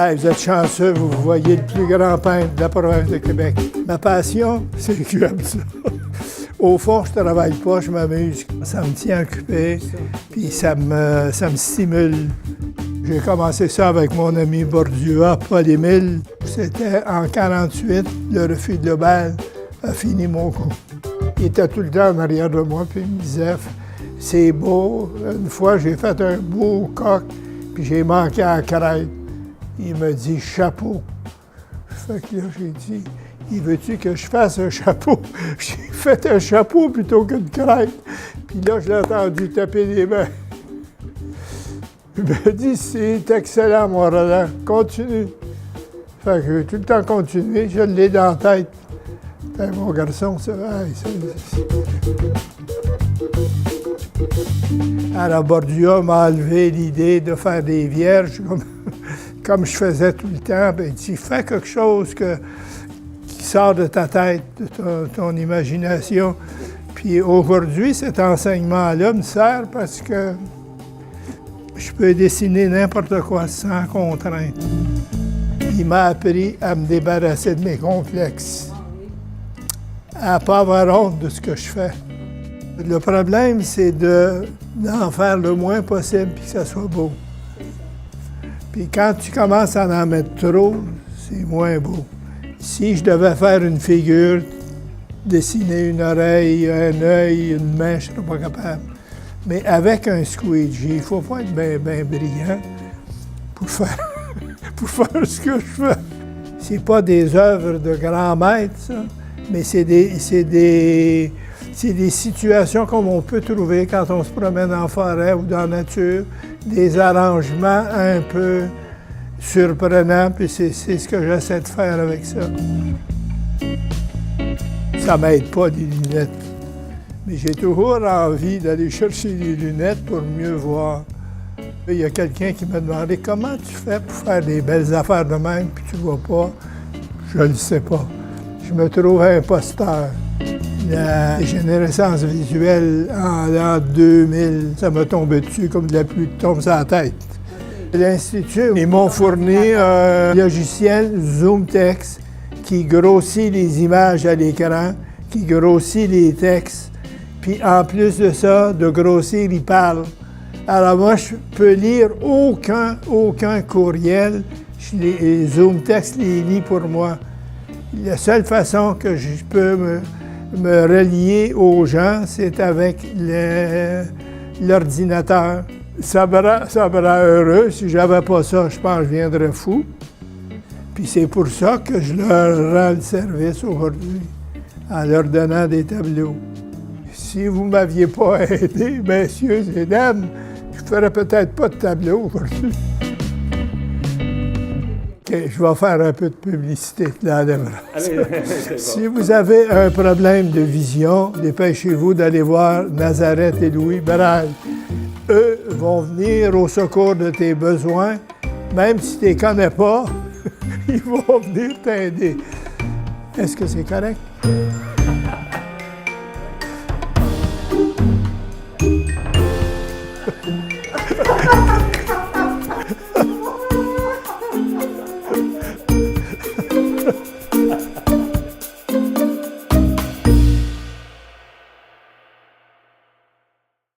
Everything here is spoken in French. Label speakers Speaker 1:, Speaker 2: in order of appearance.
Speaker 1: Hey, vous êtes chanceux, vous voyez le plus grand peintre de la province de Québec. Ma passion, c'est que j'aime ça. Au fond, je travaille pas, je m'amuse. Ça me tient occupé, puis ça me stimule. J'ai commencé ça avec mon ami Bordua, Paul-Émile. C'était en 1948, le refus global a fini mon coup. Il était tout le temps en arrière de moi, puis il me disait « C'est beau. » Une fois, j'ai fait un beau coq, puis j'ai manqué à la crête. Il me dit « Chapeau. » Fait que là, j'ai dit « Il veut-tu que je fasse un chapeau? » J'ai fait un chapeau plutôt qu'une crête. Puis là, je l'ai entendu taper des mains. Il m'a dit « C'est excellent, mon Roland. Continue. » Fait que j'ai tout le temps continué. Je l'ai dans la tête. Hey, mon garçon, ça va. Alors, Bordua m'a enlevé l'idée de faire des vierges comme je faisais tout le temps. Bien, il dit, fais quelque chose qui sort de ta tête, de ton imagination. Puis aujourd'hui, cet enseignement-là me sert parce que je peux dessiner n'importe quoi sans contrainte. Il m'a appris à me débarrasser de mes complexes, à ne pas avoir honte de ce que je fais. Le problème, c'est d'en faire le moins possible puis que ça soit beau. Puis quand tu commences à en mettre trop, c'est moins beau. Si je devais faire une figure, dessiner une oreille, un œil, une main, je ne serais pas capable. Mais avec un squeegee, il ne faut pas être bien brillant pour faire ce que je fais. C'est pas des œuvres de grands maîtres, ça, mais c'est des situations comme on peut trouver quand on se promène en forêt ou dans la nature, des arrangements un peu surprenants, puis c'est ce que j'essaie de faire avec ça. Ça m'aide pas, des lunettes, mais j'ai toujours envie d'aller chercher des lunettes pour mieux voir. Il y a quelqu'un qui m'a demandé « Comment tu fais pour faire des belles affaires de même, puis tu ne vois pas? » Je ne le sais pas. Je me trouve imposteur. La dégénérescence visuelle en l'an 2000, ça m'a tombé dessus comme de la pluie de tombe sur la tête. L'Institut, ils m'ont fourni un logiciel ZoomText qui grossit les images à l'écran, qui grossit les textes, puis en plus de ça, de grossir, il parle. Alors moi, je peux lire aucun courriel. ZoomText les lit pour moi. La seule façon que je peux me relier aux gens, c'est avec l'ordinateur. Ça me rend heureux. Si j'avais pas ça, je pense que je viendrais fou. Puis c'est pour ça que je leur rends le service aujourd'hui, en leur donnant des tableaux. Si vous ne m'aviez pas aidé, messieurs et dames, je ne ferais peut-être pas de tableau aujourd'hui. Okay, je vais faire un peu de publicité là. Si vous avez un problème de vision, dépêchez-vous d'aller voir Nazareth et Louis Braille. Eux vont venir au secours de tes besoins, même si tu ne les connais pas, ils vont venir t'aider. Est-ce que c'est correct?